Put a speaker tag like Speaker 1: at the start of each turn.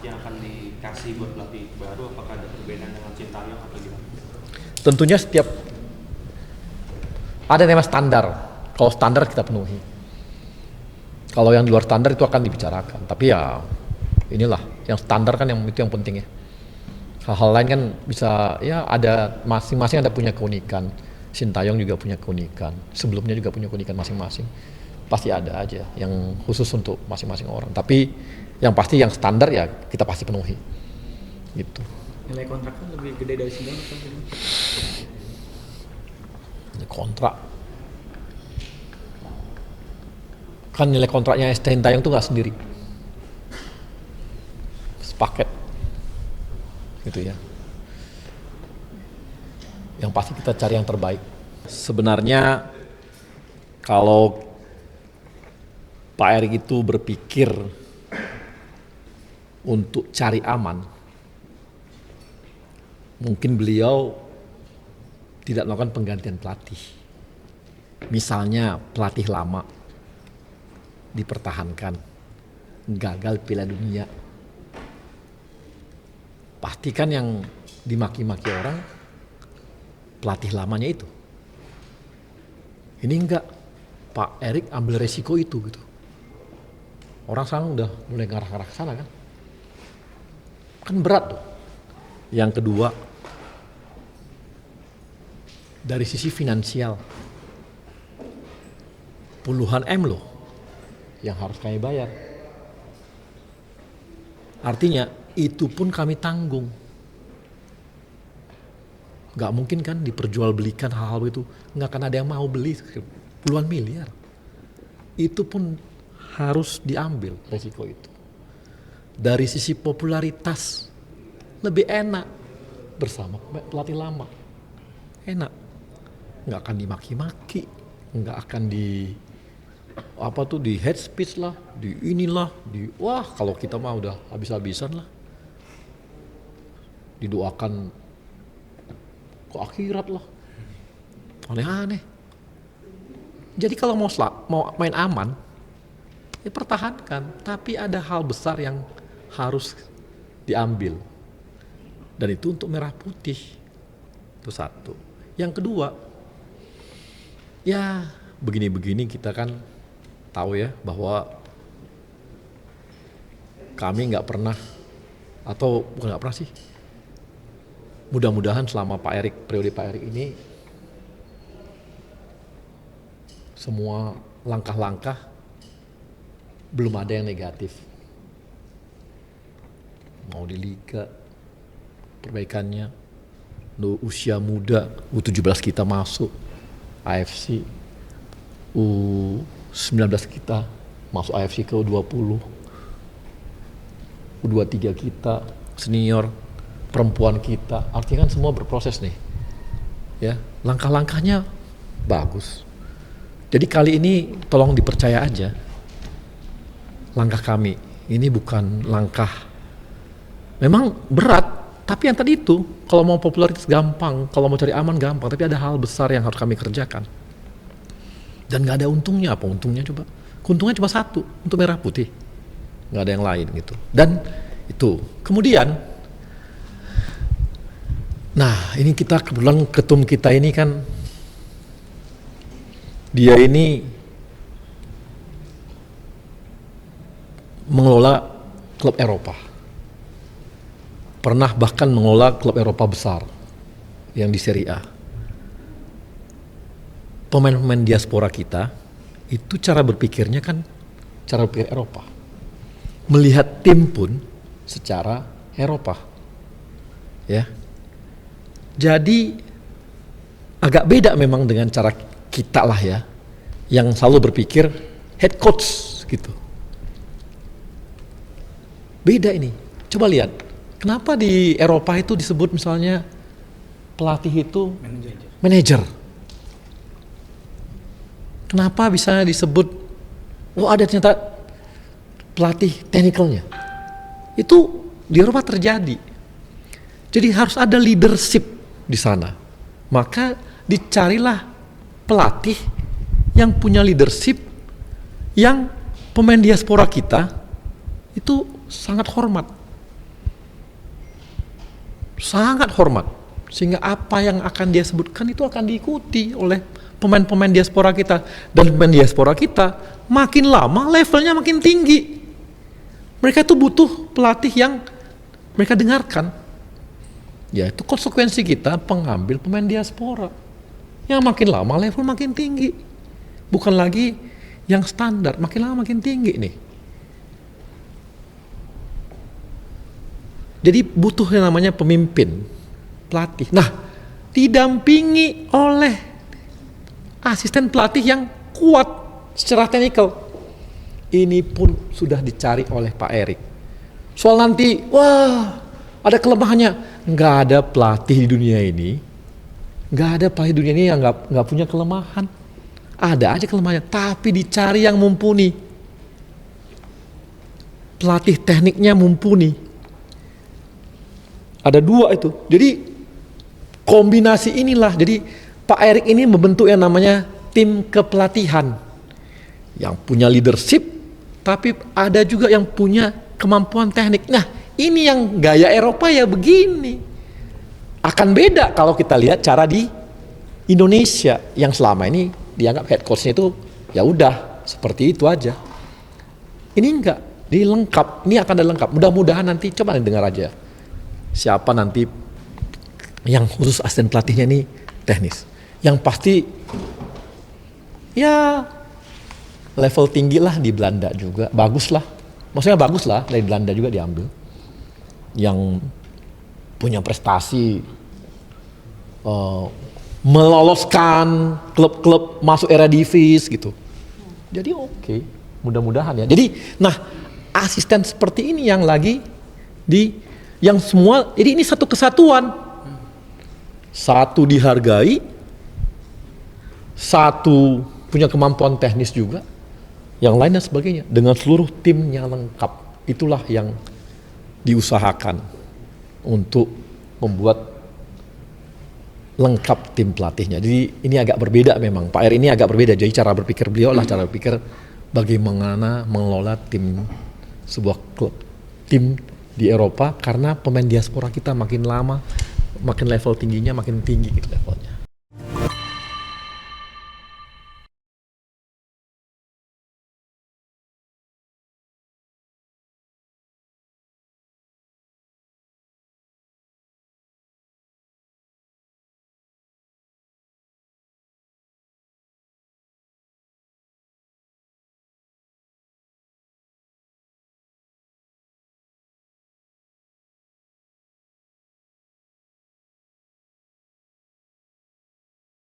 Speaker 1: nanti yang akan dikasih buat pelatih baru, apakah ada perbedaan dengan Sintayong atau gimana?
Speaker 2: Tentunya setiap ada nama standar. Kalau standar kita penuhi. Kalau yang di luar standar itu akan dibicarakan. Tapi ya inilah yang standar kan yang itu yang penting ya. Hal-hal lain kan bisa ya ada masing-masing ada punya keunikan. Sintayong juga punya keunikan. Sebelumnya juga punya keunikan masing-masing. Pasti ada aja yang khusus untuk masing-masing orang. Tapi yang pasti yang standar ya kita pasti penuhi. Gitu.
Speaker 3: Nilai kontrak kan lebih gede dari Sintayong kan?
Speaker 2: Kontrak kan nilai kontraknya Sintayong tuh nggak sendiri, sepaket gitu ya. Yang pasti kita cari yang terbaik. Sebenarnya kalau Pak Erik itu berpikir untuk cari aman, mungkin beliau tidak melakukan penggantian pelatih. Misalnya pelatih lama dipertahankan, gagal Piala Dunia. Pastikan yang dimaki-maki orang pelatih lamanya itu. Ini enggak, Pak Erik ambil resiko itu gitu. Orang sekarang udah mulai ngarah-ngarah ke sana kan. Kan berat tuh. Yang kedua, dari sisi finansial, puluhan M loh yang harus kami bayar. Artinya itu pun kami tanggung. Gak mungkin kan diperjualbelikan hal-hal itu, gak akan ada yang mau beli puluhan miliar. Itu pun harus diambil resiko itu. Dari sisi popularitas lebih enak bersama pelatih lama, enak. Nggak akan dimaki-maki, nggak akan di head speech lah, di inilah, wah kalau kita mah udah habis-habisan lah, didoakan ke akhirat lah, aneh-aneh. Jadi kalau mau main aman, ya pertahankan, tapi ada hal besar yang harus diambil, dan itu untuk merah putih, itu satu. Yang kedua, ya begini-begini kita kan tahu ya bahwa kami nggak pernah, atau bukan nggak pernah sih, mudah-mudahan selama periode Pak Erik ini semua langkah-langkah belum ada yang negatif. Mau di liga perbaikannya, usia muda, U17 kita masuk AFC, U19 kita masuk AFC ke U20, U23 kita senior, perempuan kita, artinya kan semua berproses nih. Ya, langkah-langkahnya bagus. Jadi kali ini tolong dipercaya aja. Langkah kami ini bukan langkah memang berat, tapi yang tadi itu kalau mau popularitas gampang, kalau mau cari aman gampang, tapi ada hal besar yang harus kami kerjakan. Dan gak ada untungnya. Apa untungnya coba? Untungnya cuma satu, untuk merah putih. Gak ada yang lain gitu. Dan itu. Kemudian, nah ini kita kebetulan ketum kita ini kan, dia ini mengelola klub Eropa. Pernah bahkan mengelola klub Eropa besar yang di Serie A. Pemain-pemain diaspora kita itu cara berpikirnya kan cara berpikir Eropa. Melihat tim pun secara Eropa. Ya. Jadi agak beda memang dengan cara kita lah ya, yang selalu berpikir head coach gitu. Beda ini. Coba lihat, kenapa di Eropa itu disebut misalnya pelatih itu manajer? Kenapa bisa disebut, ada ternyata pelatih technicalnya? Itu di Eropa terjadi. Jadi harus ada leadership di sana. Maka dicarilah pelatih yang punya leadership, yang pemain diaspora kita itu sangat hormat. sangat hormat, sehingga apa yang akan dia sebutkan itu akan diikuti oleh pemain-pemain diaspora kita. Dan pemain diaspora kita makin lama levelnya makin tinggi. Mereka tuh butuh pelatih yang mereka dengarkan. Ya itu konsekuensi kita pengambil pemain diaspora. Yang makin lama level makin tinggi. Bukan lagi yang standar, makin lama makin tinggi nih. Jadi butuh yang namanya pemimpin, pelatih. Nah, didampingi oleh asisten pelatih yang kuat secara teknikal. Ini pun sudah dicari oleh Pak Erik. Soal nanti, wah ada kelemahannya. Nggak ada pelatih di dunia ini, nggak ada pelatih di dunia ini yang nggak punya kelemahan. Ada aja kelemahannya, tapi dicari yang mumpuni. Pelatih tekniknya mumpuni. Ada dua itu. Jadi kombinasi inilah. Jadi Pak Erik ini membentuk yang namanya tim kepelatihan. Yang punya leadership, tapi ada juga yang punya kemampuan teknik. Nah, ini yang gaya Eropa ya begini. Akan beda kalau kita lihat cara di Indonesia yang selama ini dianggap head coach-nya itu ya udah seperti itu aja. Ini enggak, ini lengkap. Ini akan ada lengkap. Mudah-mudahan nanti coba dengar aja. Siapa nanti yang khusus asisten pelatihnya ini teknis. Yang pasti ya level tinggi lah di Belanda juga. Bagus lah. Maksudnya bagus lah, dari Belanda juga diambil. Yang punya prestasi meloloskan klub-klub masuk Eredivisie gitu. Jadi oke, mudah-mudahan ya. Jadi, nah asisten seperti ini yang lagi yang semua, jadi ini satu kesatuan. Satu dihargai, satu punya kemampuan teknis juga, yang lain dan sebagainya. Dengan seluruh tim yang lengkap, itulah yang diusahakan untuk membuat lengkap tim pelatihnya. Jadi ini agak berbeda memang. Pak Erik ini agak berbeda. Jadi cara berpikir beliau lah cara berpikir bagaimana mengelola tim sebuah klub, tim di Eropa, karena pemain diaspora kita makin lama, makin level tingginya makin tinggi gitu levelnya.